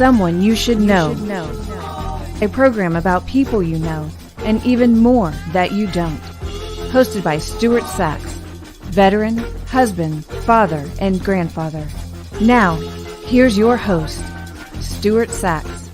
Someone You Should Know. A program about people you know and even more that you don't. Hosted by Stuart Sachs, veteran, husband, father, and grandfather. Now, here's your host, Stuart Sachs.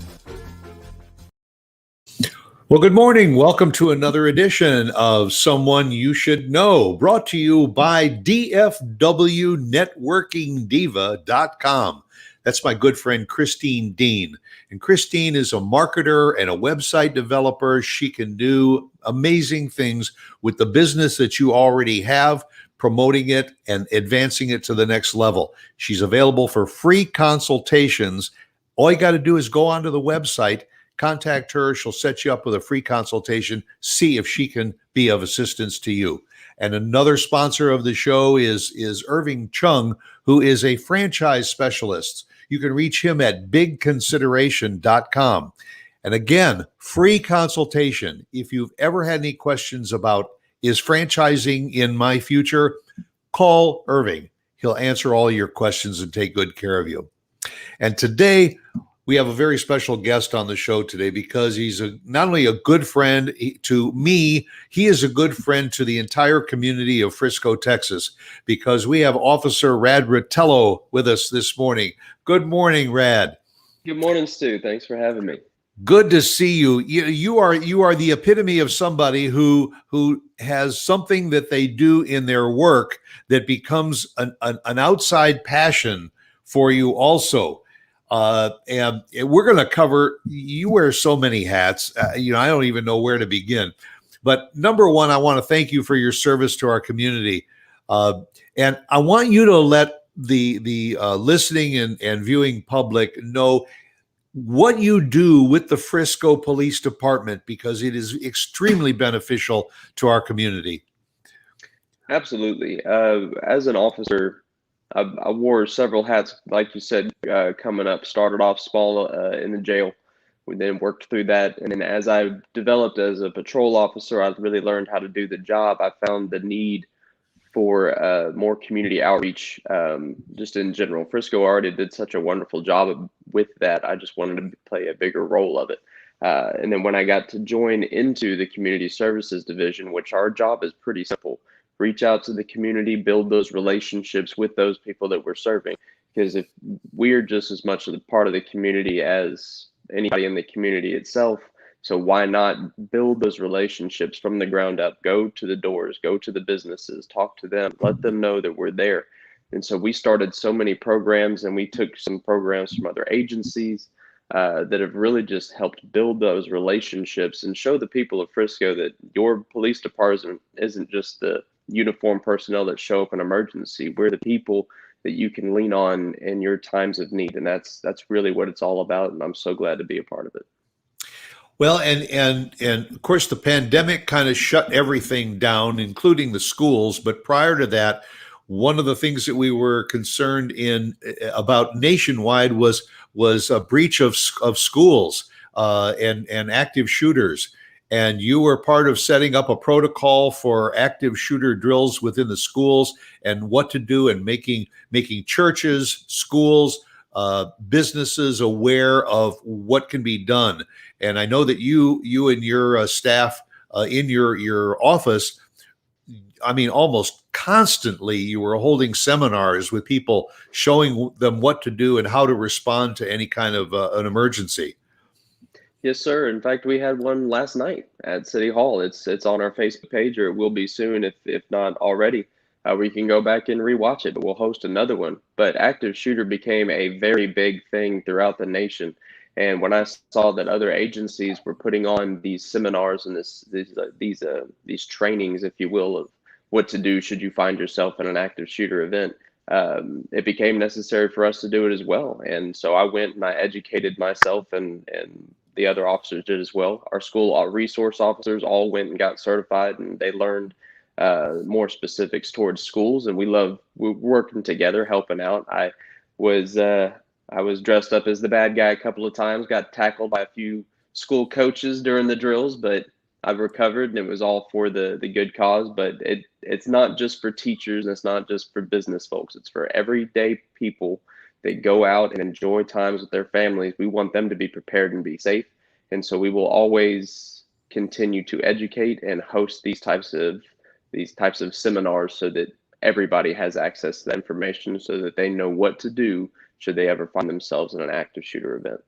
Well, good morning. Welcome to another edition of Someone You Should Know, brought to you by DFWNetworkingDiva.com. That's my good friend, Christine Dean. And Christine is a marketer and a website developer. She can do amazing things with the business that you already have, promoting it and advancing it to the next level. She's available for free consultations. All you got to do is go onto the website, contact her. She'll set you up with a free consultation, see if she can be of assistance to you. And another sponsor of the show is Irving Chung, who is a franchise specialist. You can reach him at bigconsideration.com. And again, free consultation. If you've ever had any questions about, is franchising in my future, call Irving. He'll answer all your questions and take good care of you. And today, we have a very special guest on the show today because he's not only a good friend to me, he is a good friend to the entire community of Frisco, Texas, because we have Officer Radd Rotello with us this morning. Good morning, Radd. Good morning, Stu. Thanks for having me. Good to see you. You are the epitome of somebody who has something that they do in their work that becomes an outside passion for you also. And we're going to cover, you wear so many hats, I don't even know where to begin. But number one, I want to thank you for your service to our community. And I want you to let the listening and viewing public know what you do with the Frisco Police Department, because it is extremely beneficial to our community. Absolutely. As an officer, I wore several hats, like you said, coming up. Started off small in the jail. We then worked through that. And then as I developed as a patrol officer, I really learned how to do the job. I found the need for more community outreach, just in general. Frisco already did such a wonderful job with that. I just wanted to play a bigger role of it. And then when I got to join into the Community Services Division, which our job is pretty simple, reach out to the community, build those relationships with those people that we're serving. Because if we're just as much a part of the community as anybody in the community itself, so why not build those relationships from the ground up? Go to the doors, go to the businesses, talk to them, let them know that we're there. And so we started so many programs, and we took some programs from other agencies that have really just helped build those relationships and show the people of Frisco that your police department isn't just the uniformed personnel that show up in emergency. We're the people that you can lean on in your times of need. And that's really what it's all about. And I'm so glad to be a part of it. Well, and of course, the pandemic kind of shut everything down, including the schools. But prior to that, one of the things that we were concerned about nationwide was a breach of schools and active shooters. And you were part of setting up a protocol for active shooter drills within the schools and what to do, and making churches, schools, businesses aware of what can be done. And I know that you and your staff in your office, I mean, almost constantly you were holding seminars with people, showing them what to do and how to respond to any kind of an emergency. Yes, sir. In fact, we had one last night at City Hall. It's on our Facebook page, or it will be soon if not already. Where you can go back and rewatch it, but we'll host another one. But active shooter became a very big thing throughout the nation. And when I saw that other agencies were putting on these seminars and these trainings, if you will, of what to do should you find yourself in an active shooter event, it became necessary for us to do it as well. And so I went and I educated myself, and the other officers did as well. Our school, our resource officers all went and got certified, and they learned more specifics towards schools. And we're working together, helping out. I was dressed up as the bad guy a couple of times, got tackled by a few school coaches during the drills, but I've recovered, and it was all for the good cause. But it's not just for teachers, and it's not just for business folks. It's for everyday people They go out and enjoy times with their families. We want them to be prepared and be safe. And so we will always continue to educate and host these types of seminars so that everybody has access to that information so that they know what to do should they ever find themselves in an active shooter event.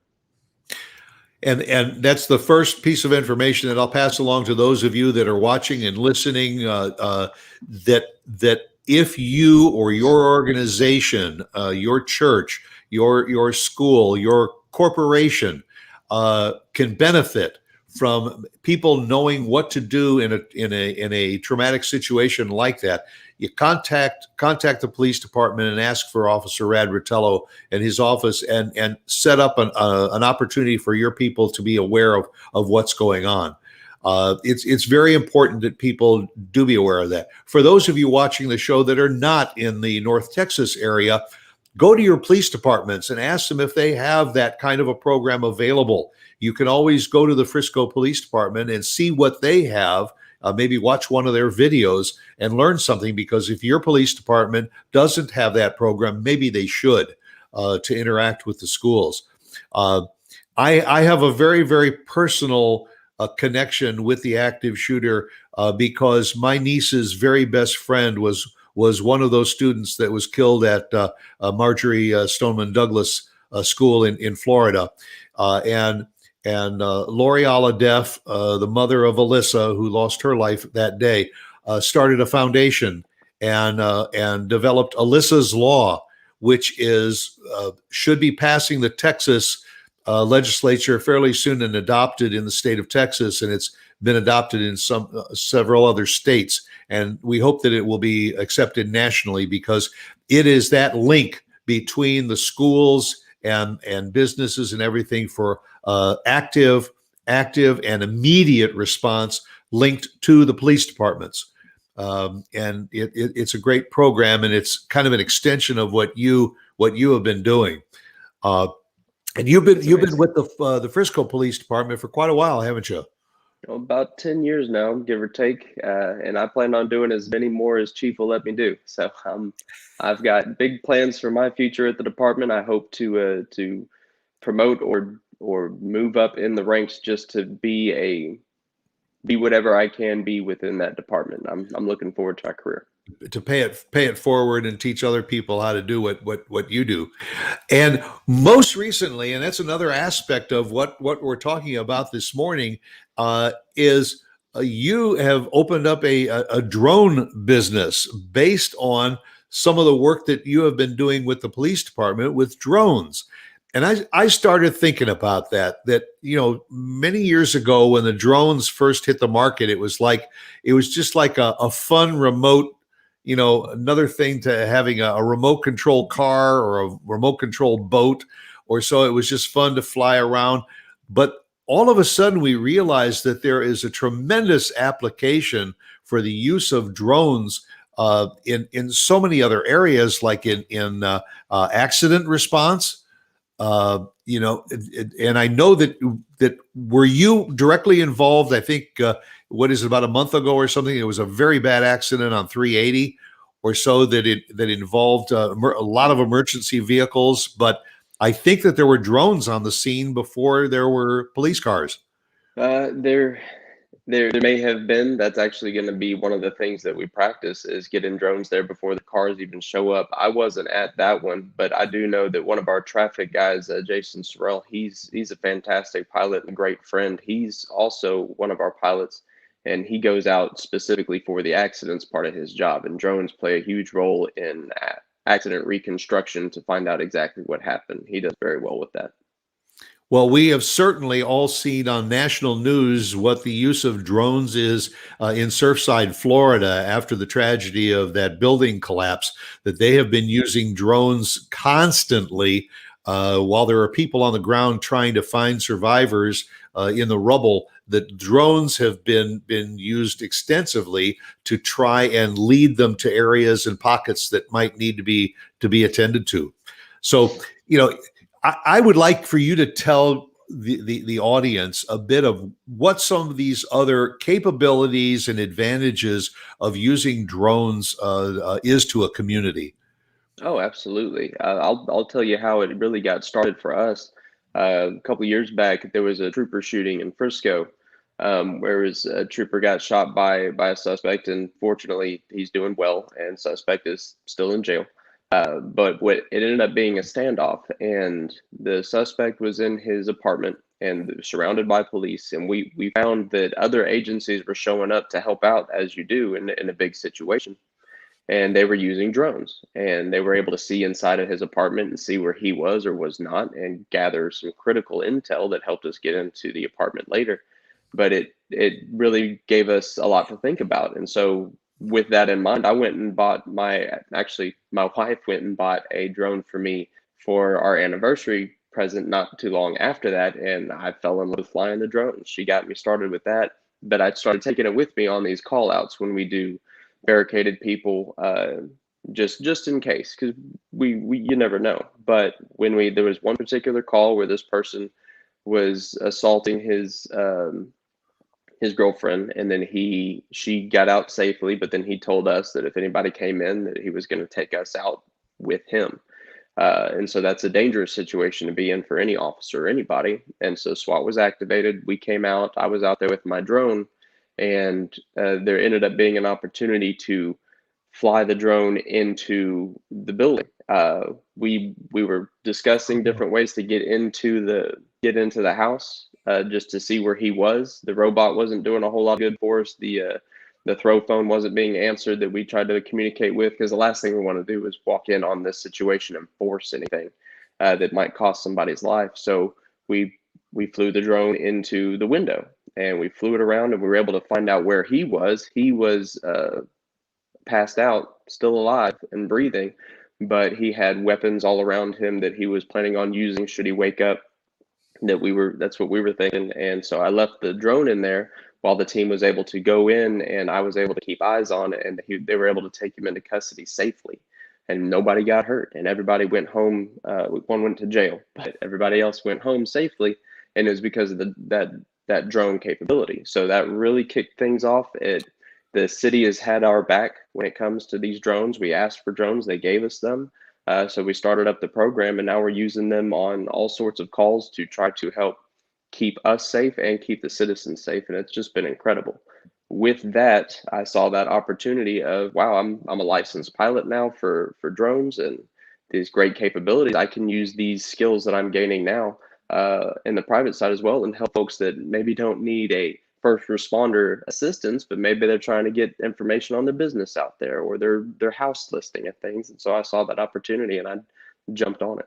And that's the first piece of information that I'll pass along to those of you that are watching and listening. That if you or your organization, your church, your school, your corporation can benefit from people knowing what to do in a traumatic situation like that, you contact the police department and ask for Officer Radd Rotello and his office, and set up an opportunity for your people to be aware of what's going on. It's very important that people do be aware of that. For those of you watching the show that are not in the North Texas area, go to your police departments and ask them if they have that kind of a program available. You can always go to the Frisco Police Department and see what they have. Maybe watch one of their videos and learn something, because if your police department doesn't have that program, maybe they should to interact with the schools. I have a very, very personal connection with the active shooter because my niece's very best friend was one of those students that was killed at Marjorie Stoneman Douglas School in Florida. And Lori Aladeff, the mother of Alyssa, who lost her life that day, started a foundation and developed Alyssa's Law, which should be passing the Texas legislature fairly soon and adopted in the state of Texas, and it's been adopted in several other states. And we hope that it will be accepted nationally, because it is that link between the schools and businesses and everything for active and immediate response linked to the police departments. And it's a great program, and it's kind of an extension of what you have been doing. And you've been with the Frisco Police Department for quite a while, haven't you? About 10 years now, give or take, and I plan on doing as many more as Chief will let me do. So I've got big plans for my future at the department. I hope to promote or move up in the ranks just to be whatever I can be within that department. I'm looking forward to my career. To pay it forward and teach other people how to do what you do. And most recently, and that's another aspect of what we're talking about this morning, is you have opened up a drone business based on some of the work that you have been doing with the police department with drones. And I started thinking about that, many years ago when the drones first hit the market, it was just like a fun remote, another thing to having a remote control car or a remote controlled boat or so. It was just fun to fly around. But all of a sudden we realized that there is a tremendous application for the use of drones in so many other areas, like in accident response. And I know that were you directly involved? I think what is it, about a month ago or something? It was a very bad accident on 380 or so that involved a lot of emergency vehicles. But I think that there were drones on the scene before there were police cars. There may have been. That's actually going to be one of the things that we practice, is getting drones there before the cars even show up. I wasn't at that one, but I do know that one of our traffic guys, Jason Sorrell, he's a fantastic pilot and a great friend. He's also one of our pilots, and he goes out specifically for the accidents part of his job. And drones play a huge role in accident reconstruction to find out exactly what happened. He does very well with that. Well, we have certainly all seen on national news what the use of drones is in Surfside, Florida, after the tragedy of that building collapse, that they have been using drones constantly while there are people on the ground trying to find survivors in the rubble. That drones have been used extensively to try and lead them to areas and pockets that might need to be attended to. So, I would like for you to tell the audience a bit of what some of these other capabilities and advantages of using drones is to a community. Oh, absolutely. I'll tell you how it really got started for us. A couple years back, there was a trooper shooting in Frisco, where a trooper got shot by a suspect, and fortunately, he's doing well, and suspect is still in jail. But what it ended up being a standoff, and the suspect was in his apartment and surrounded by police, and we found that other agencies were showing up to help out, as you do in a big situation, and they were using drones, and they were able to see inside of his apartment and see where he was or was not and gather some critical intel that helped us get into the apartment later. But it really gave us a lot to think about. And so with that in mind, I went and bought my wife went and bought a drone for me for our anniversary present not too long after that, and I fell in love with flying the drone. She got me started with that, but I started taking it with me on these call outs when we do barricaded people, just in case, because we you never know. But when we there was one particular call where this person was assaulting his girlfriend, and then she got out safely, but then he told us that if anybody came in, that he was going to take us out with him. And so that's a dangerous situation to be in for any officer or anybody. And so SWAT was activated. We came out. I was out there with my drone, and there ended up being an opportunity to fly the drone into the building. We were discussing different ways to get into the house, just to see where he was. The robot wasn't doing a whole lot of good for us. The throw phone wasn't being answered that we tried to communicate with, because the last thing we want to do is walk in on this situation and force anything that might cost somebody's life. So we flew the drone into the window, and we flew it around, and we were able to find out where he was. He was passed out, still alive and breathing, but he had weapons all around him that he was planning on using should he wake up. That's what we were thinking. And so I left the drone in there while the team was able to go in, and I was able to keep eyes on it, and they were able to take him into custody safely, and nobody got hurt, and everybody went home. One went to jail, but everybody else went home safely, and it was because of that drone capability. So that really kicked things off. The city has had our back when it comes to these drones. We asked for drones, they gave us them. So we started up the program, and now we're using them on all sorts of calls to try to help keep us safe and keep the citizens safe. And it's just been incredible. With that, I saw that opportunity of, wow, I'm a licensed pilot now for drones and these great capabilities. I can use these skills that I'm gaining now in the private side as well, and help folks that maybe don't need a first responder assistance, but maybe they're trying to get information on their business out there or their house listing and things. And so I saw that opportunity, and I jumped on it.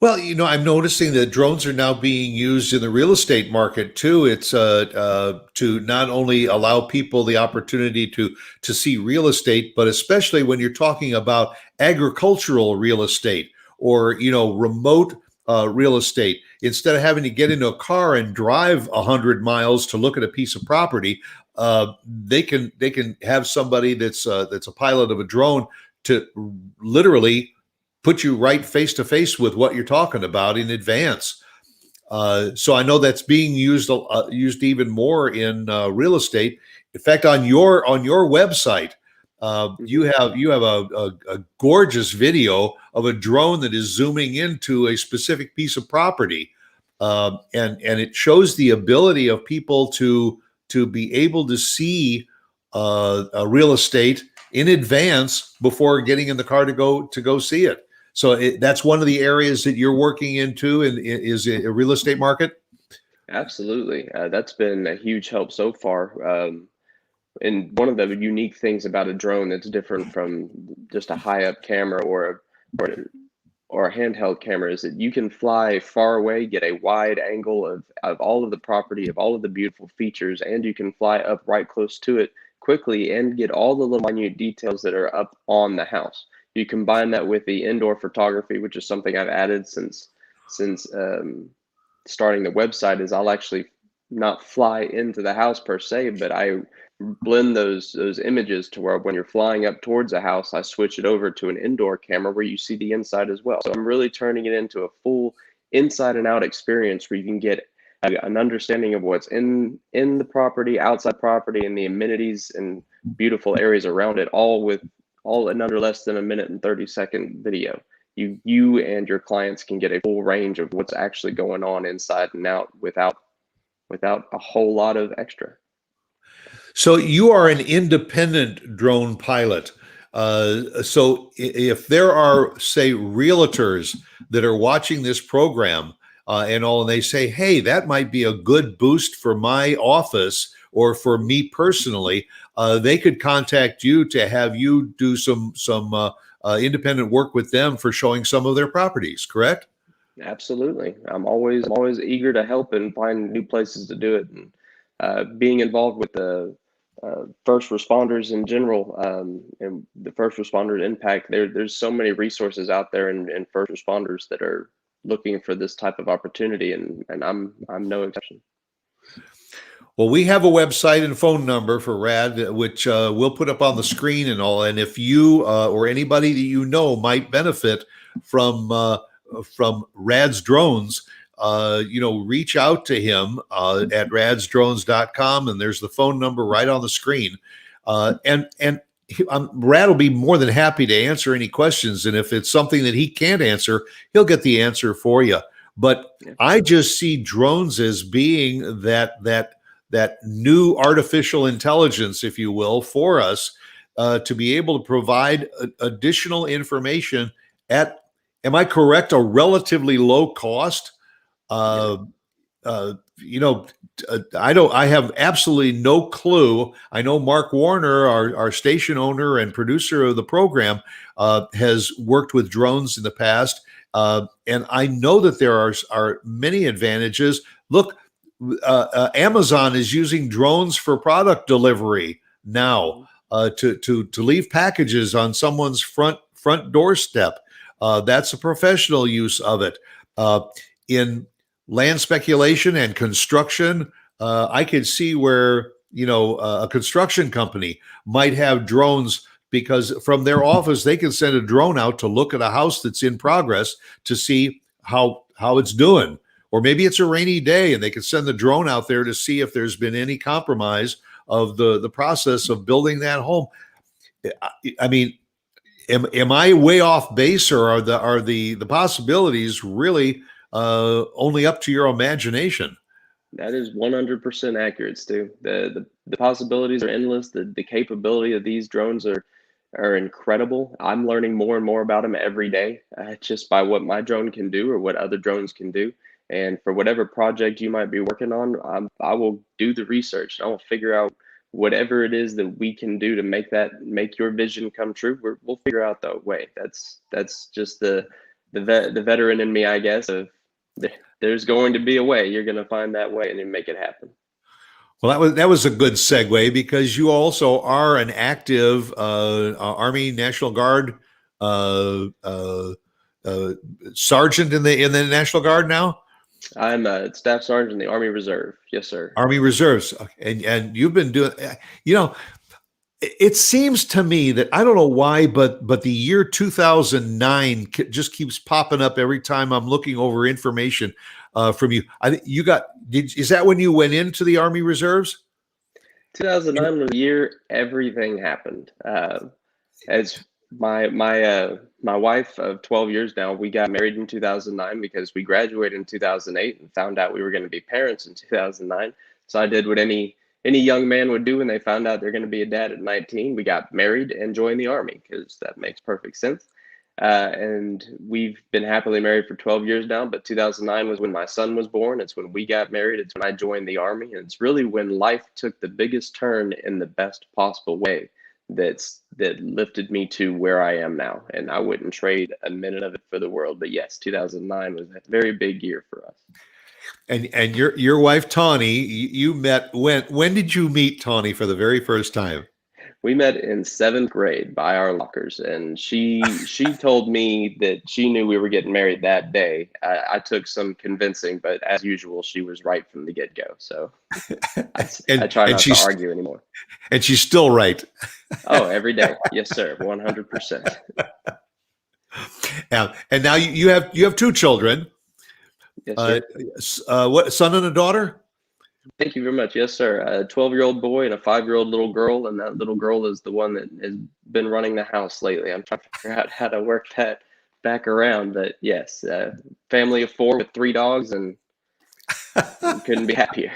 Well, I'm noticing that drones are now being used in the real estate market too. It's to not only allow people the opportunity to see real estate, but especially when you're talking about agricultural real estate or remote real estate. Instead of having to get into a car and drive 100 miles to look at a piece of property, they can have somebody that's a pilot of a drone to literally put you right face to face with what you're talking about in advance. So I know that's being used even more in real estate. In fact, on your website, you have a gorgeous video of a drone that is zooming into a specific piece of property, and it shows the ability of people to be able to see a real estate in advance before getting in the car to go see it. So that's one of the areas that you're working into, and is a real estate market. Absolutely. That's been a huge help so far. And one of the unique things about a drone that's different from just a high up camera or or a handheld camera is that you can fly far away, get a wide angle of all of the property, of all of the beautiful features, and you can fly up right close to it quickly and get all the little minute details that are up on the house. You combine that with the indoor photography, which is something I've added since starting the website. Is I'll actually not fly into the house per se, but I blend those images to where when you're flying up towards a house, I switch it over to an indoor camera where you see the inside as well. So I'm really turning it into a full inside and out experience where you can get an understanding of what's in the property, outside property, and the amenities and beautiful areas around it, all with all in under less than a minute and 30-second video. You and your clients can get a full range of what's actually going on inside and out without a whole lot of extra. So you are an independent drone pilot. So if there are, say, realtors that are watching this program and they say, hey, that might be a good boost for my office or for me personally, they could contact you to have you do some independent work with them for showing some of their properties, correct? Absolutely. I'm always eager to help and find new places to do it. And being involved with the first responders in general, and the first responders impact, there's so many resources out there and first responders that are looking for this type of opportunity, and I'm no exception. Well, we have a website and phone number for Radd, which we'll put up on the screen and all. And if you or anybody that you know might benefit from Radd's drones, reach out to him at raddsdrones.com, and there's the phone number right on the screen. And Radd will be more than happy to answer any questions. And if it's something that he can't answer, he'll get the answer for you. But yeah. I just see drones as being that new artificial intelligence, if you will, for us to be able to provide additional information at, am I correct, a relatively low cost? I have absolutely no clue. I know Mark Warner, our station owner and producer of the program, has worked with drones in the past. And I know that there are many advantages. Look, Amazon is using drones for product delivery now to leave packages on someone's front doorstep. That's a professional use of it. In land speculation and construction, I could see where a construction company might have drones, because from their office they can send a drone out to look at a house that's in progress to see how it's doing. Or maybe it's a rainy day and they can send the drone out there to see if there's been any compromise of the process of building that home. I mean, am I way off base, or are the possibilities really only up to your imagination? That is 100% accurate, Stu. The possibilities are endless. The capability of these drones are incredible. I'm learning more and more about them every day, just by what my drone can do or what other drones can do. And for whatever project you might be working on, I will do the research. I will figure out whatever it is that we can do to make your vision come true. We'll figure out the way. That's just the veteran in me, I guess. Of there's going to be a way. You're going to find that way and then make it happen. Well, that was a good segue, because you also are an active Army National Guard sergeant in the National Guard now. I'm a staff sergeant in the Army Reserve. Yes, sir. Army Reserves. And you've been doing, it seems to me that, I don't know why, but the year 2009 just keeps popping up every time I'm looking over information from you. I think is that when you went into the Army Reserves? 2009 was the year everything happened. As my wife of 12 years now, we got married in 2009 because we graduated in 2008 and found out we were going to be parents in 2009. So I did what any young man would do when they found out they're going to be a dad at 19. We got married and joined the Army, because that makes perfect sense. And we've been happily married for 12 years now, but 2009 was when my son was born. It's when we got married. It's when I joined the Army. And it's really when life took the biggest turn in the best possible way that lifted me to where I am now. And I wouldn't trade a minute of it for the world. But yes, 2009 was a very big year for us. And your wife, Tawny, you met, when did you meet Tawny for the very first time? We met in 7th grade by our lockers, and she told me that she knew we were getting married that day. I took some convincing, but as usual, she was right from the get-go. So I try not to argue anymore. And she's still right. Oh, every day. Yes, sir. 100%. And now you have 2 children. Yes, what, son and a daughter? Thank you very much. Yes, sir. A 12-year-old boy and a 5-year-old little girl, and that little girl is the one that has been running the house lately. I'm trying to figure out how to work that back around. But yes, family of 4 with 3 dogs, and couldn't be happier.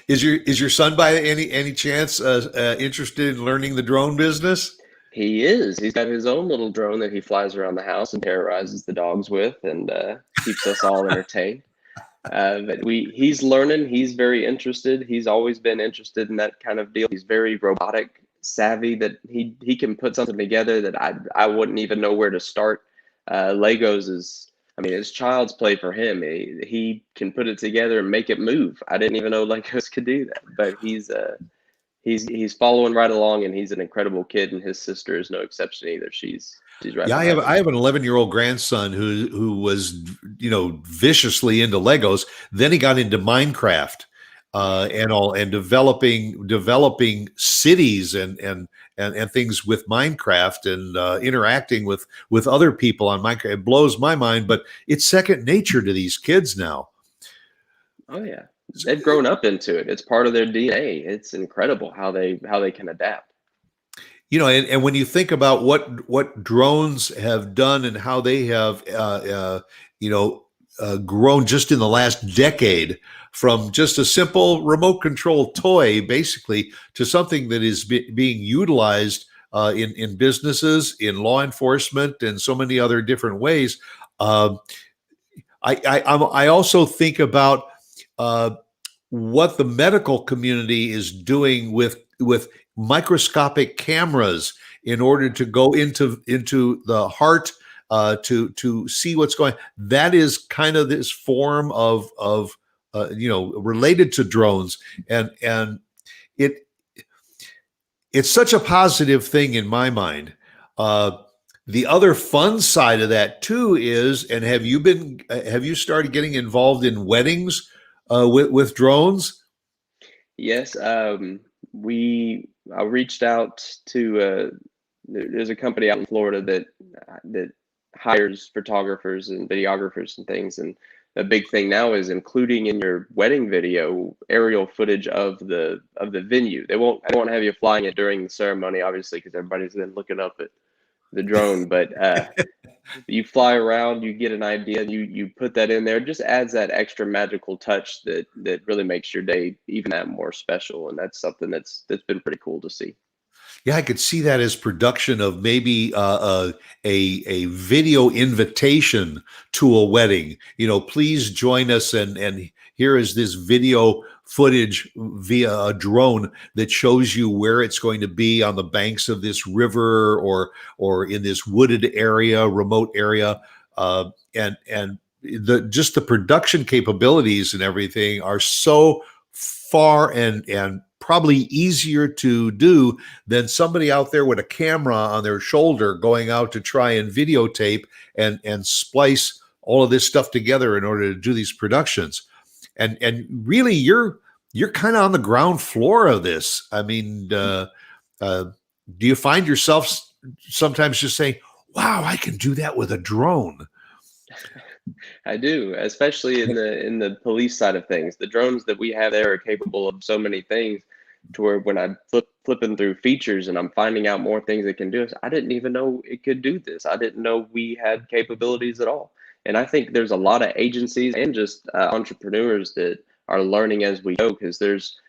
Is your son by any chance interested in learning the drone business? He is. He's got his own little drone that he flies around the house and terrorizes the dogs with, and keeps us all entertained. But he's learning. He's very interested. He's always been interested in that kind of deal. He's very robotic savvy, that he can put something together that I wouldn't even know where to start. Legos is, I mean, it's child's play for him. He can put it together and make it move. I didn't even know Legos could do that, but he's following right along, and he's an incredible kid, and his sister is no exception either. She's right Yeah, behind him. I have an 11-year-old grandson who was viciously into Legos. Then he got into Minecraft and developing cities and things with Minecraft and interacting with other people on Minecraft. It blows my mind, but it's second nature to these kids now. Oh yeah, they've grown up into it. It's part of their DNA. It's incredible how they can adapt. And when you think about what drones have done and how they have grown just in the last decade, from just a simple remote control toy basically to something that is being utilized in businesses, in law enforcement, and so many other different ways. I also think about what the medical community is doing with microscopic cameras in order to go into the heart to see what's going. That is kind of this form of related to drones, and it's such a positive thing in my mind. The other fun side of that too is, and have you started getting involved in weddings with drones? Yes, I reached out to there's a company out in Florida that hires photographers and videographers and things, and the big thing now is including in your wedding video aerial footage of the venue. I won't have you flying it during the ceremony, obviously, because everybody's then looking up at the drone, but you fly around, you get an idea, and you put that in there. It just adds that extra magical touch that really makes your day even that more special, and that's something that's been pretty cool to see. Yeah, I could see that as production of maybe a video invitation to a wedding. Please join us, and here is this video footage via a drone that shows you where it's going to be on the banks of this river or in this wooded area, remote area, and the production capabilities and everything are so far and probably easier to do than somebody out there with a camera on their shoulder going out to try and videotape and splice all of this stuff together in order to do these productions. And really, you're kind of on the ground floor of this. I mean, do you find yourself sometimes just saying, "Wow, I can do that with a drone"? I do, especially in the police side of things. The drones that we have there are capable of so many things, to where when I'm flipping through features and I'm finding out more things it can do, I didn't even know it could do this. I didn't know we had capabilities at all. And I think there's a lot of agencies and just entrepreneurs that are learning as we go, because there's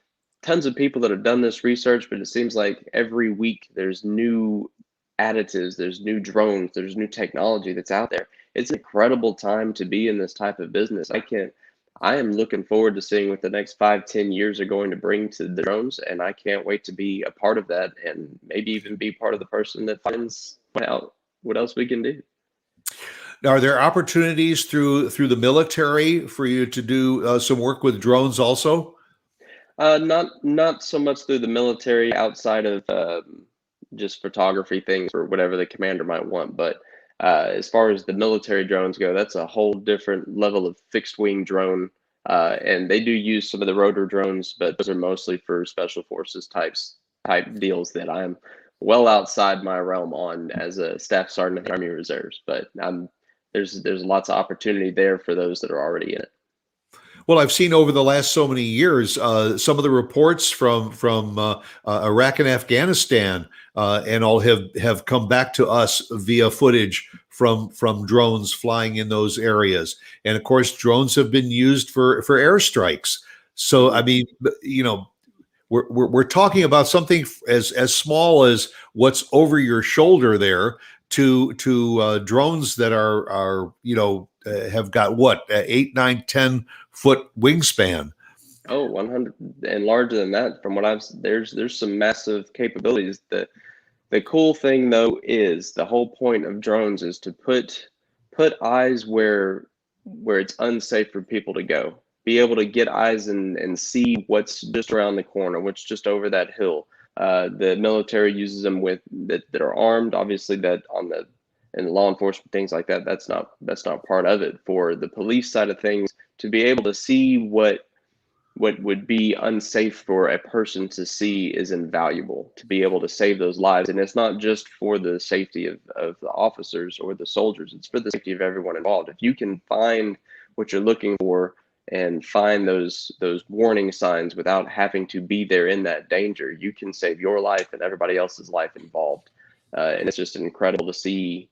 tons of people that have done this research, but it seems like every week there's new additives, there's new drones, there's new technology that's out there. It's an incredible time to be in this type of business. I am looking forward to seeing what the next 5-10 years are going to bring to the drones, and I can't wait to be a part of that, and maybe even be part of the person that finds out what else we can do. Now, are there opportunities through the military for you to do some work with drones also? Not so much through the military, outside of just photography things or whatever the commander might want. But as far as the military drones go, that's a whole different level of fixed wing drone. And they do use some of the rotor drones, but those are mostly for special forces type deals that I'm well outside my realm on as a staff sergeant in the Army Reserves. But there's lots of opportunity there for those that are already in it. Well, I've seen over the last so many years some of the reports from Iraq and Afghanistan and all have come back to us via footage from drones flying in those areas, and of course, drones have been used for airstrikes. So, I mean, you know, we're talking about something as small as what's over your shoulder there to drones that are have got what 8, 9, 10 foot wingspan. Oh, 100 and larger than that. From what there's some massive capabilities. The cool thing though is the whole point of drones is to put eyes where it's unsafe for people to go. Be able to get eyes and see what's just around the corner, what's just over that hill. The military uses them with that are armed. Obviously, that on the and law enforcement things like that. That's not part of it. For the police side of things, to be able to see what would be unsafe for a person to see is invaluable to be able to save those lives. And it's not just for the safety of the officers or the soldiers, it's for the safety of everyone involved. If you can find what you're looking for and find those warning signs without having to be there in that danger, you can save your life and everybody else's life involved. And it's just incredible to see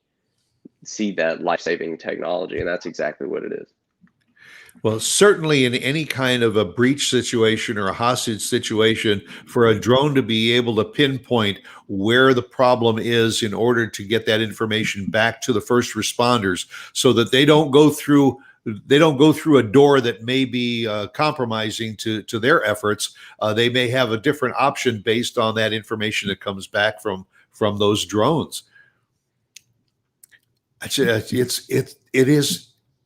that life-saving technology, and that's exactly what it is. Well, certainly in any kind of a breach situation or a hostage situation, for a drone to be able to pinpoint where the problem is in order to get that information back to the first responders so that they don't go through a door that may be compromising to their efforts. They may have a different option based on that information that comes back from those drones.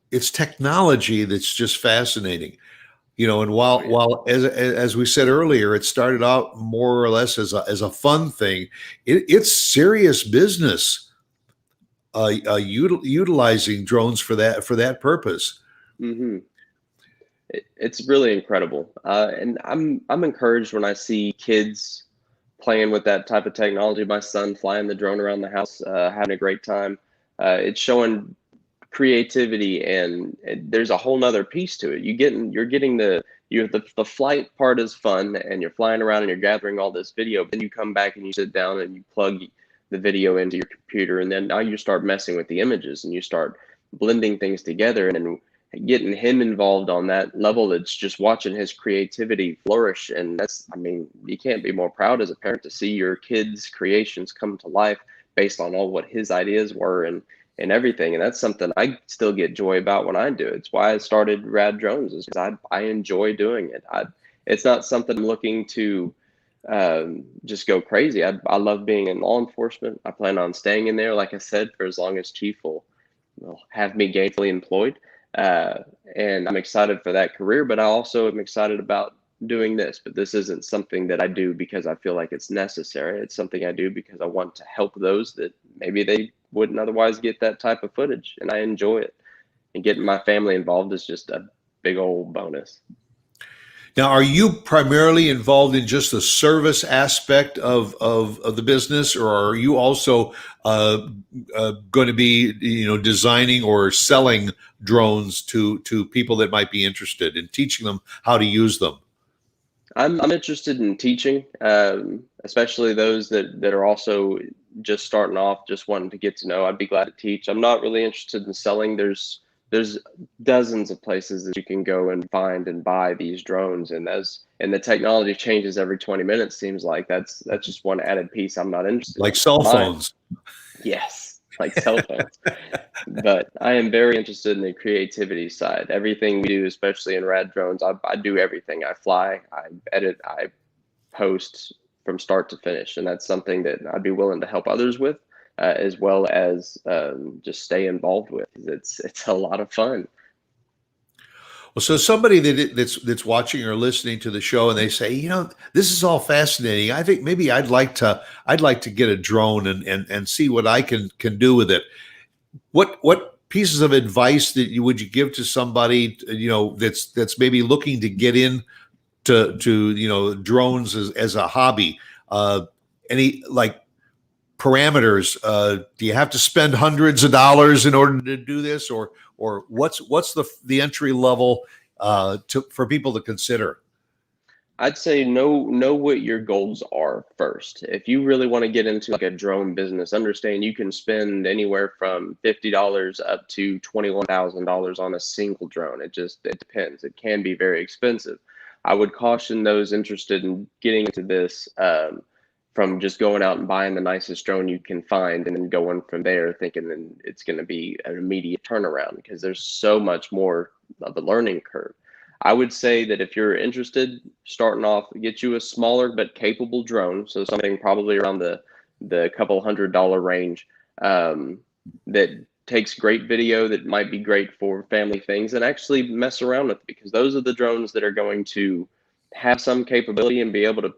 It's technology that's just fascinating, and while as we said earlier, it started out more or less as a fun thing. It's serious business, utilizing drones for that purpose. Mm-hmm. It's really incredible, and I'm encouraged when I see kids playing with that type of technology. My son flying the drone around the house, having a great time. It's showing creativity, and there's a whole nother piece to it. You're getting the flight part is fun, and you're flying around and you're gathering all this video. But then you come back and you sit down and you plug the video into your computer, and then now you start messing with the images and you start blending things together, and then getting him involved on that level. It's just watching his creativity flourish, and you can't be more proud as a parent to see your kids' creations come to life based on all what his ideas were and everything. And that's something I still get joy about when I do it. It's why I started Radd Drones, is because I enjoy doing it. It's not something I'm looking to just go crazy. I love being in law enforcement. I plan on staying in there, like I said, for as long as Chief will have me gainfully employed. And I'm excited for that career, but I also am excited about doing this. But this isn't something that I do because I feel like it's necessary. It's something I do because I want to help those that maybe they wouldn't otherwise get that type of footage, and I enjoy it. And getting my family involved is just a big old bonus. Now, are you primarily involved in just the service aspect of the business, or are you also going to be, designing or selling drones to people that might be interested in teaching them how to use them? I'm interested in teaching, especially those that are also just starting off, just wanting to get to know. I'd be glad to teach. I'm not really interested in selling. There's dozens of places that you can go and find and buy these drones, and the technology changes every 20 minutes. Seems like that's just one added piece I'm not interested like in. Cell phones. Yes, like cell phones. But I am very interested in the creativity side. Everything we do, especially in Radd Drones, I do everything. I fly, I edit, I post from start to finish, and that's something that I'd be willing to help others with. As well as just stay involved with. It's a lot of fun. Well, so somebody that's watching or listening to the show, and they say, this is all fascinating. I think maybe I'd like to get a drone and see what I can do with it. What pieces of advice would you give to somebody that's maybe looking to get in to drones as a hobby? Any parameters? Do you have to spend hundreds of dollars in order to do this, or what's the entry level for people to consider? I'd say know what your goals are first. If you really want to get into like a drone business, understand you can spend anywhere from $50 up to $21,000 on a single drone. It depends. It can be very expensive. I would caution those interested in getting into this from just going out and buying the nicest drone you can find and then going from there thinking then it's going to be an immediate turnaround, because there's so much more of a learning curve. I would say that if you're interested, starting off, get you a smaller but capable drone. So something probably around the couple $100 range, that takes great video, that might be great for family things, and actually mess around with, because those are the drones that are going to have some capability and be able to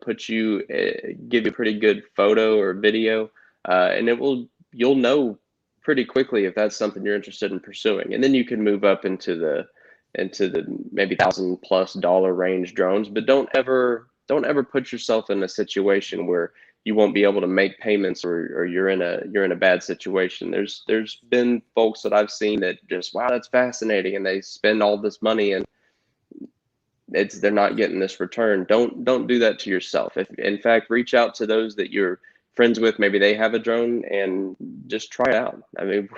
give you a pretty good photo or video, and you'll know pretty quickly if that's something you're interested in pursuing. And then you can move up into the maybe $1,000+ range drones, but don't ever put yourself in a situation where you won't be able to make payments, or you're in a bad situation. There's been folks that I've seen that just, wow, that's fascinating, and they spend all this money and they're not getting this return. Don't do that to yourself. If in fact, reach out to those that you're friends with, maybe they have a drone, and just try it out. I mean,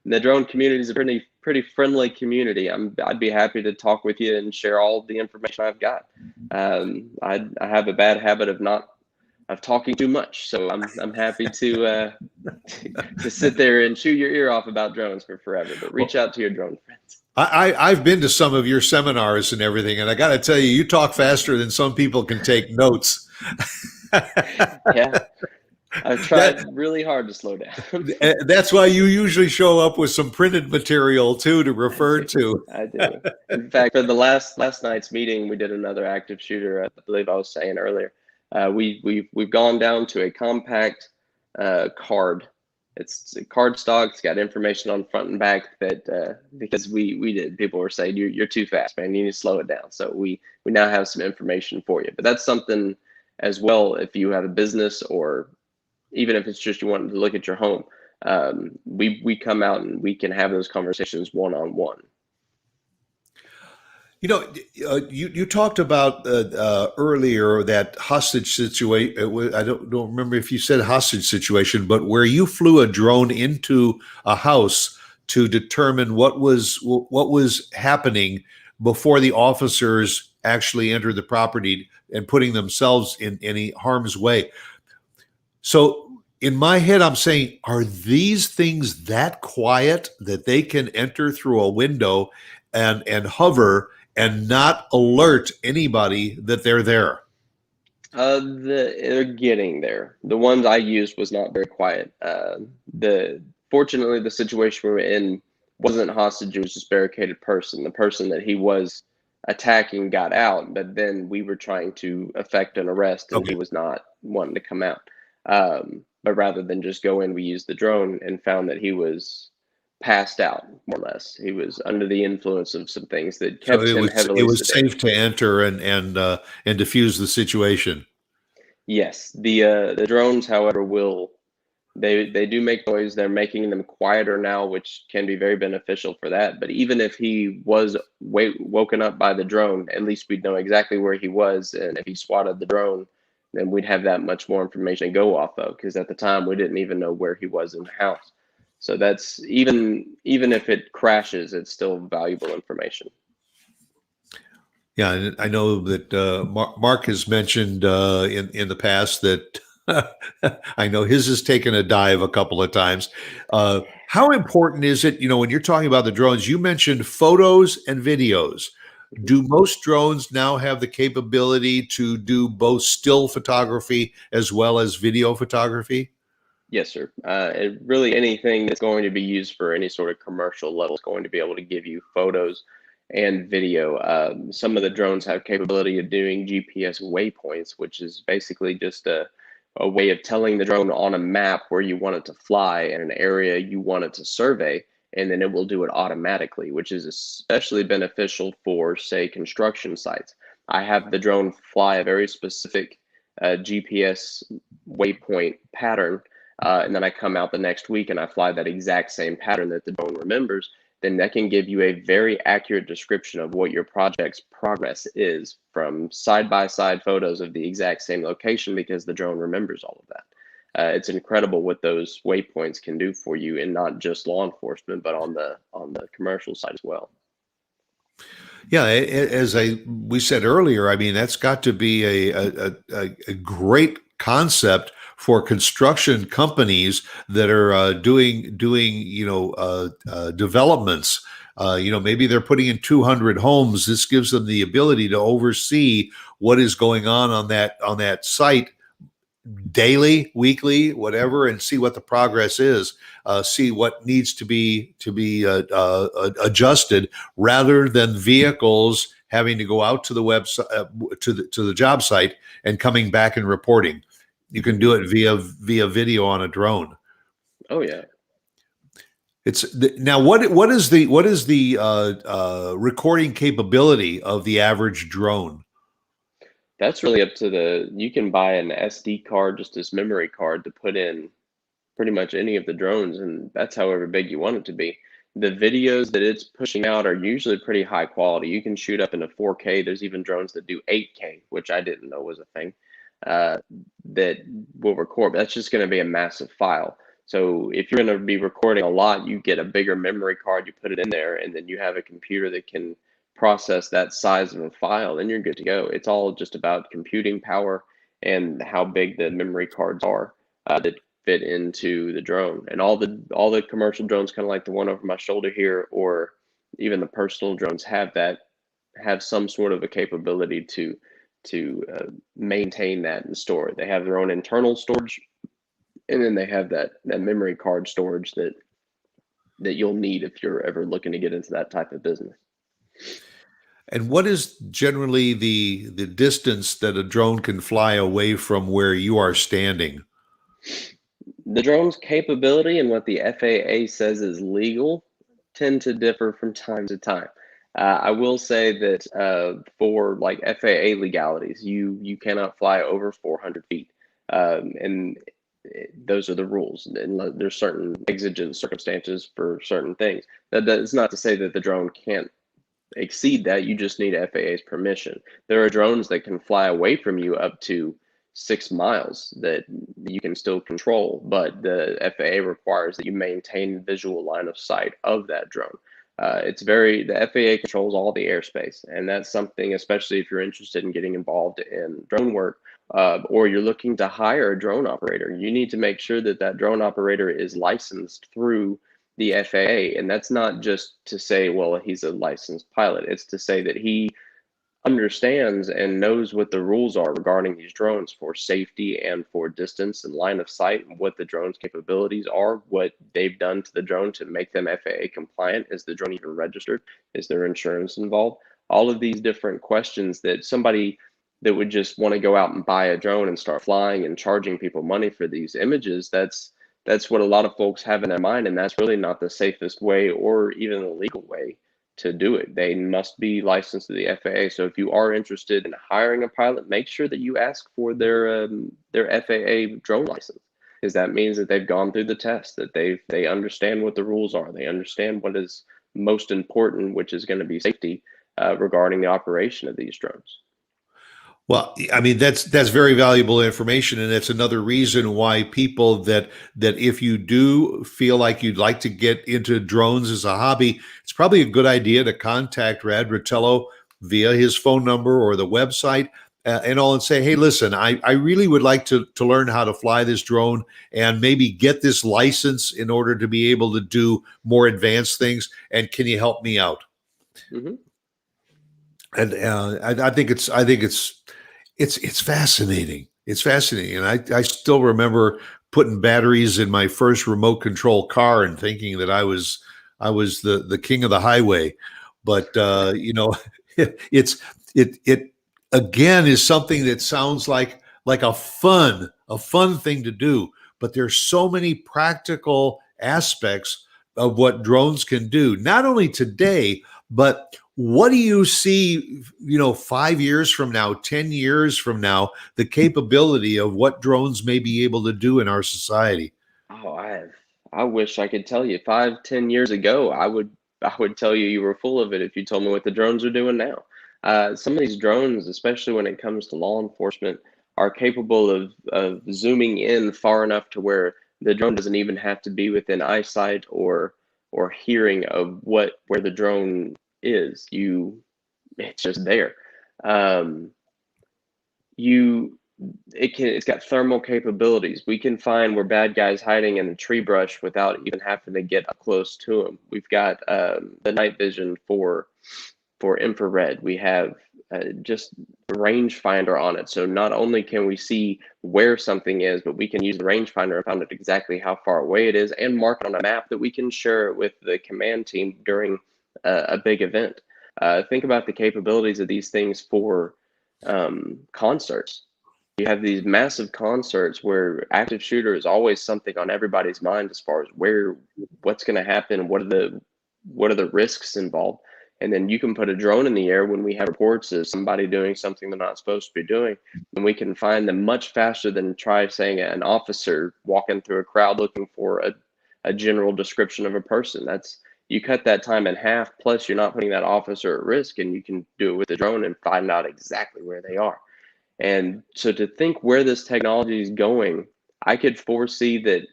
the drone community is a pretty friendly community. I'd be happy to talk with you and share all the information I've got. I have a bad habit of talking too much, so I'm happy to sit there and chew your ear off about drones for forever. But reach out to your drone friends. I've been to some of your seminars and everything, and I got to tell you, you talk faster than some people can take notes. Yeah, I've tried really hard to slow down. That's why you usually show up with some printed material too to refer to. I do. In fact, for the last night's meeting, we did another active shooter. I believe I was saying earlier. We've gone down to a compact card. It's a card stock. It's got information on front and back that because people were saying you're too fast, man. You need to slow it down. So we now have some information for you. But that's something as well. If you have a business, or even if it's just you want to look at your home, we come out and we can have those conversations one-on-one. You know, you talked about earlier that hostage situation. I don't remember if you said hostage situation, but where you flew a drone into a house to determine what was happening before the officers actually entered the property and putting themselves in any harm's way. So in my head, I'm saying, are these things that quiet that they can enter through a window and hover and not alert anybody that they're there? They're getting there. The ones I used was not very quiet. Fortunately, the situation we were in wasn't hostage. It was just barricaded person. The person that he was attacking got out, but then we were trying to effect an arrest, and Okay. he was not wanting to come out. But rather than just go in, we used the drone and found that he was passed out, more or less. He was under the influence of some things that So kept him heavily it was sedated. safe to enter and diffuse the situation. Yes, the drones, however, they do make noise. They're making them quieter now, which can be very beneficial for that. But even if he was woken up by the drone, at least we'd know exactly where he was, and if he swatted the drone, then we'd have that much more information to go off of. Because at the time, we didn't even know where he was in the house. So that's even if it crashes, it's still valuable information. Yeah, and I know that Mark has mentioned in the past that I know his has taken a dive a couple of times. How important is it, when you're talking about the drones, you mentioned photos and videos. Do most drones now have the capability to do both still photography as well as video photography? Yes, sir. Really, anything that's going to be used for any sort of commercial level is going to be able to give you photos and video. Some of the drones have capability of doing GPS waypoints, which is basically just a way of telling the drone on a map where you want it to fly and an area you want it to survey, and then it will do it automatically, which is especially beneficial for, say, construction sites. I have the drone fly a very specific GPS waypoint pattern, and then I come out the next week and I fly that exact same pattern that the drone remembers, then that can give you a very accurate description of what your project's progress is from side-by-side photos of the exact same location, because the drone remembers all of that. It's incredible what those waypoints can do for you, and not just law enforcement, but on the commercial side as well. Yeah, as we said earlier, I mean, that's got to be a great concept for construction companies that are doing developments. Maybe they're putting in 200 homes. This gives them the ability to oversee what is going on that site daily, weekly, whatever, and see what the progress is, see what needs to be adjusted, rather than vehicles having to go out to the website, to the job site, and coming back and reporting. You can do it via video on a drone. Oh yeah. Now what is the recording capability of the average drone? That's really up to you can buy an SD card, just this memory card, to put in pretty much any of the drones, and that's however big you want it to be. The videos that it's pushing out are usually pretty high quality. You can shoot up into 4K. There's even drones that do 8K, which I didn't know was a thing, that will record. But that's just going to be a massive file. So if you're going to be recording a lot, you get a bigger memory card, you put it in there, and then you have a computer that can process that size of a file, and you're good to go. It's all just about computing power and how big the memory cards are that fit into the drone. And all the commercial drones, kind of like the one over my shoulder here, or even the personal drones, have some sort of a capability to maintain that and store it. They have their own internal storage, and then they have that memory card storage that you'll need if you're ever looking to get into that type of business. And what is generally the distance that a drone can fly away from where you are standing? The drone's capability and what the FAA says is legal tend to differ from time to time. I will say that for like FAA legalities, you cannot fly over 400 feet, and those are the rules. And there's certain exigent circumstances for certain things. That's not to say that the drone can't exceed that. You just need FAA's permission. There are drones that can fly away from you up to 6 miles that you can still control, but the FAA requires that you maintain visual line of sight of that drone. The FAA controls all the airspace, and that's something, especially if you're interested in getting involved in drone work, or you're looking to hire a drone operator, you need to make sure that that drone operator is licensed through the FAA. And that's not just to say, well, he's a licensed pilot. It's to say that he understands and knows what the rules are regarding these drones for safety and for distance and line of sight, and what the drone's capabilities are, what they've done to the drone to make them FAA compliant. Is the drone even registered? Is there insurance involved? All of these different questions that somebody that would just want to go out and buy a drone and start flying and charging people money for these images, that's what a lot of folks have in their mind, and that's really not the safest way or even the legal way to do it. They must be licensed to the FAA. So if you are interested in hiring a pilot, make sure that you ask for their FAA drone license, because that means that they've gone through the test, that they understand what the rules are, they understand what is most important, which is going to be safety regarding the operation of these drones. Well, I mean, that's very valuable information, and it's another reason why people that if you do feel like you'd like to get into drones as a hobby, it's probably a good idea to contact Radd Rotello via his phone number or the website, and say, hey, listen, I really would like to learn how to fly this drone and maybe get this license in order to be able to do more advanced things, and can you help me out? Mm-hmm. And I think it's fascinating. It's fascinating. And I still remember putting batteries in my first remote control car and thinking that I was the king of the highway. But it again is something that sounds like a fun thing to do. But there's so many practical aspects of what drones can do, not only today, but what do you see, 5 years from now, 10 years from now, the capability of what drones may be able to do in our society? Oh, I wish I could tell you 5, 10 years ago, I would I would tell you you were full of it if you told me what the drones are doing now. Some of these drones, especially when it comes to law enforcement, are capable of zooming in far enough to where the drone doesn't even have to be within eyesight or hearing of where the drone is. It's just there. Um, you it's got thermal capabilities. We can find where bad guys hiding in the tree brush without even having to get up close to them. We've got the night vision for infrared. We have just a rangefinder on it. So not only can we see where something is, but we can use the rangefinder and find out exactly how far away it is and mark it on a map that we can share with the command team during a big event. Think about the capabilities of these things for concerts. You have these massive concerts where active shooter is always something on everybody's mind as far as what's going to happen, what are the risks involved. And then you can put a drone in the air when we have reports of somebody doing something they're not supposed to be doing, and we can find them much faster than try saying an officer walking through a crowd looking for a general description of a person. You cut that time in half, plus you're not putting that officer at risk, and you can do it with the drone and find out exactly where they are. And so to think where this technology is going, I could foresee that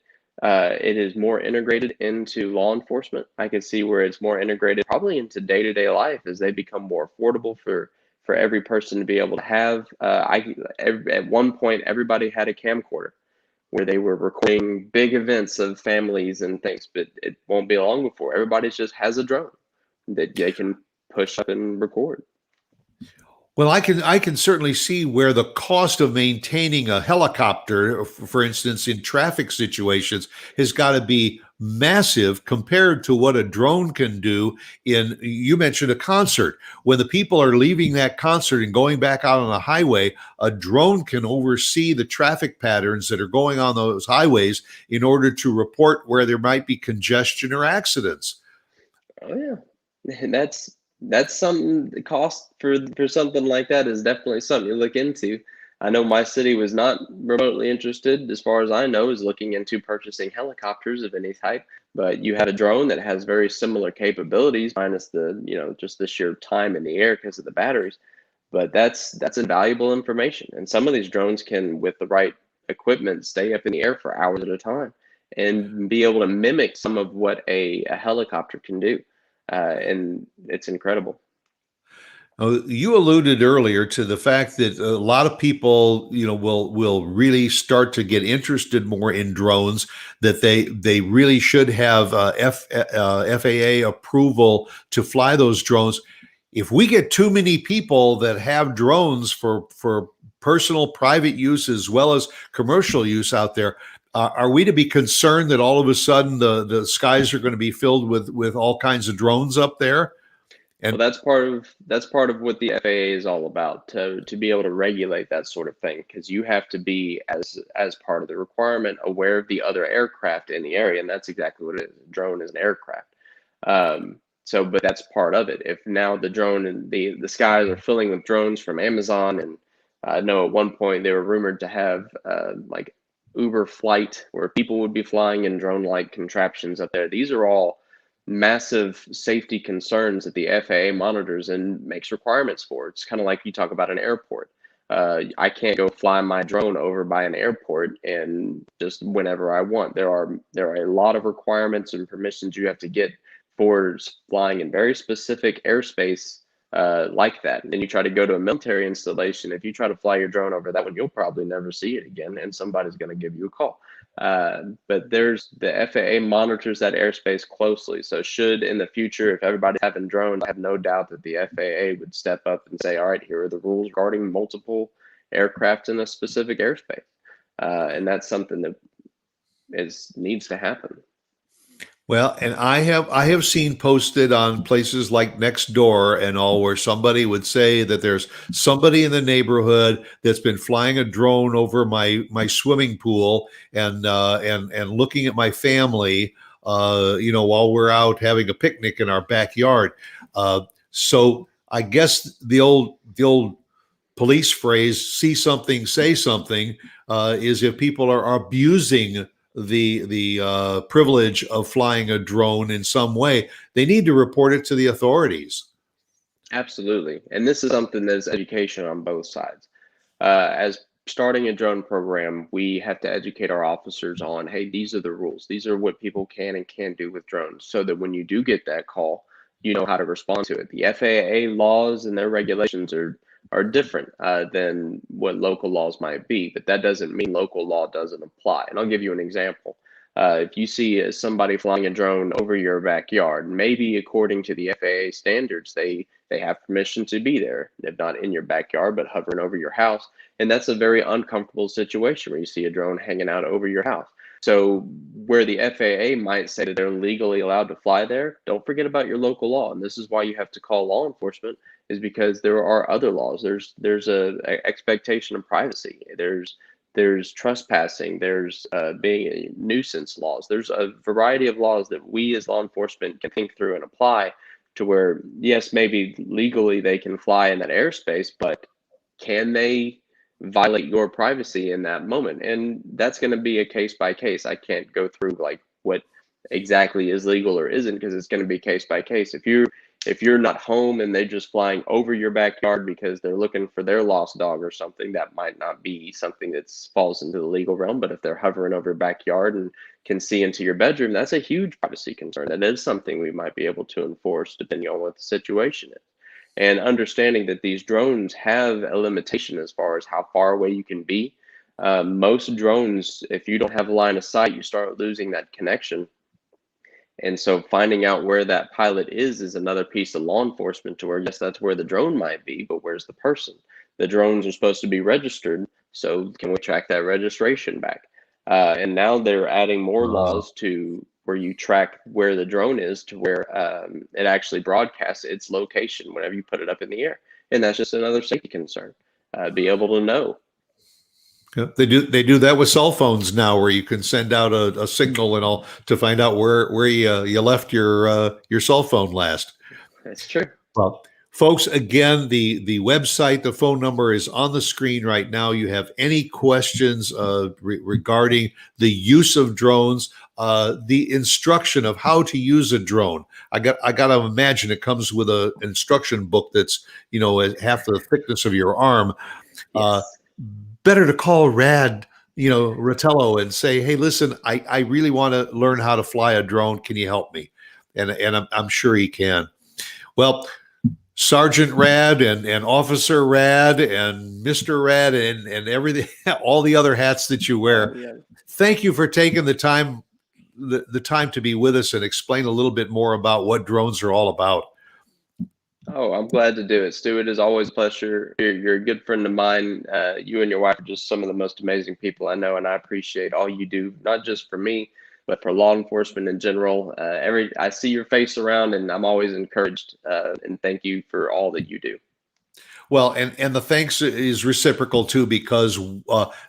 it is more integrated into law enforcement. I could see where it's more integrated probably into day-to-day life as they become more affordable for every person to be able to have. At one point, everybody had a camcorder where they were recording big events of families and things, but it won't be long before everybody just has a drone that they can push up and record. Well, I can certainly see where the cost of maintaining a helicopter, for instance, in traffic situations, has got to be massive compared to what a drone can do. You mentioned a concert. When the people are leaving that concert and going back out on the highway, a drone can oversee the traffic patterns that are going on those highways in order to report where there might be congestion or accidents. Oh yeah, and that's something. The cost for something like that is definitely something you look into. I know my city was not remotely interested, as far as I know, is looking into purchasing helicopters of any type. But you have a drone that has very similar capabilities, minus the just the sheer time in the air because of the batteries. But that's invaluable information. And some of these drones can, with the right equipment, stay up in the air for hours at a time and be able to mimic some of what a helicopter can do. And it's incredible. You alluded earlier to the fact that a lot of people, will really start to get interested more in drones. That they really should have FAA approval to fly those drones. If we get too many people that have drones for personal, private use as well as commercial use out there, are we to be concerned that all of a sudden the skies are going to be filled with all kinds of drones up there? Well, And that's part of what the FAA is all about, to be able to regulate that sort of thing, because you have to be, as part of the requirement, aware of the other aircraft in the area, and that's exactly what it is. A drone is an aircraft. But that's part of it. If now the drone and the skies are filling with drones from Amazon, and I know at one point they were rumored to have like Uber flight, where people would be flying in drone-like contraptions up there. These are all massive safety concerns that the FAA monitors and makes requirements for. It's kind of like you talk about an airport. I can't go fly my drone over by an airport and just whenever I want. There are a lot of requirements and permissions you have to get for flying in very specific airspace like that. And then you try to go to a military installation. If you try to fly your drone over that one, you'll probably never see it again, and somebody's going to give you a call. But the FAA monitors that airspace closely. So should in the future, if everybody's having drones, I have no doubt that the FAA would step up and say, all right, here are the rules regarding multiple aircraft in a specific airspace. And that's something that needs to happen. Well, and I have seen posted on places like Nextdoor and all, where somebody would say that there's somebody in the neighborhood that's been flying a drone over my swimming pool and looking at my family, while we're out having a picnic in our backyard. So I guess the old police phrase, "see something, say something," is if people are abusing the privilege of flying a drone in some way, they need to report it to the authorities. Absolutely. And this is something that's education on both sides. As starting a drone program, we have to educate our officers on, hey, these are the rules. These are what people can and can't do with drones, so that when you do get that call, you know how to respond to it. The FAA laws and their regulations are different than what local laws might be, but that doesn't mean local law doesn't apply. And I'll give you an example. If you see somebody flying a drone over your backyard, maybe according to the FAA standards, they have permission to be there, if not in your backyard, but hovering over your house. And that's a very uncomfortable situation where you see a drone hanging out over your house. So where the FAA might say that they're legally allowed to fly there, don't forget about your local law. And this is why you have to call law enforcement, is because there are other laws. There's a expectation of privacy. There's trespassing, there's being a nuisance laws. There's a variety of laws that we as law enforcement can think through and apply to where, yes, maybe legally they can fly in that airspace, but can they violate your privacy in that moment? And that's going to be a case by case. I can't go through like what exactly is legal or isn't, because it's going to be case by case. If you're not home and they're just flying over your backyard because they're looking for their lost dog or something, that might not be something that falls into the legal realm. But if they're hovering over your backyard and can see into your bedroom, that's a huge privacy concern. That is something we might be able to enforce depending on what the situation is. And understanding that these drones have a limitation as far as how far away you can be. Most drones, if you don't have a line of sight, you start losing that connection. And so finding out where that pilot is another piece of law enforcement, to where, yes, that's where the drone might be, but where's the person? The drones are supposed to be registered, so can we track that registration back? And now they're adding more laws to where you track where the drone is, to where it actually broadcasts its location whenever you put it up in the air. And that's just another safety concern. Be able to know. Yeah, they do that with cell phones now, where you can send out a signal and all to find out where you left your cell phone last. That's true. Well, folks, again, the website, the phone number is on the screen right now. You have any questions regarding the use of drones, the instruction of how to use a drone. I got to imagine it comes with an instruction book that's half the thickness of your arm. Yes. Better to call Radd Rotello and say, hey, listen, I really want to learn how to fly a drone. Can you help me? And I'm sure he can. Well, Sergeant Radd and Officer Radd and Mr. Radd and everything, all the other hats that you wear. Oh, yeah. Thank you for taking the time to be with us and explain a little bit more about what drones are all about. Oh, I'm glad to do it, Stu. It is always a pleasure. You're a good friend of mine. You and your wife are just some of the most amazing people I know, and I appreciate all you do, not just for me, but for law enforcement in general. I see your face around, and I'm always encouraged. And thank you for all that you do. Well, and the thanks is reciprocal too, because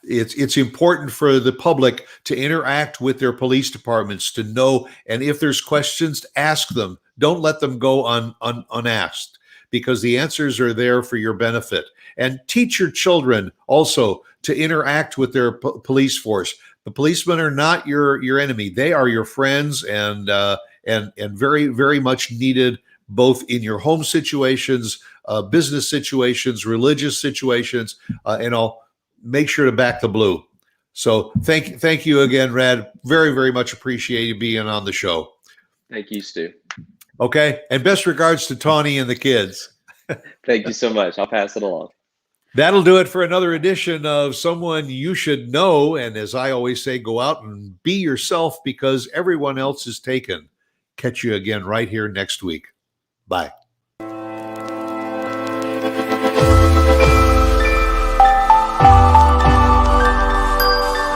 it's important for the public to interact with their police departments, to know, and if there's questions, ask them. Don't let them go unasked, because the answers are there for your benefit. And teach your children also to interact with their police force. The policemen are not your enemy; they are your friends, and very, very much needed, both in your home situations, business situations, religious situations, and I'll make sure to back the blue. So thank you again, Radd. Very, very much appreciate you being on the show. Thank you, Stu. Okay, and best regards to Tawny and the kids. Thank you so much. I'll pass it along. That'll do it for another edition of Someone You Should Know. And as I always say, go out and be yourself, because everyone else is taken. Catch you again right here next week. Bye.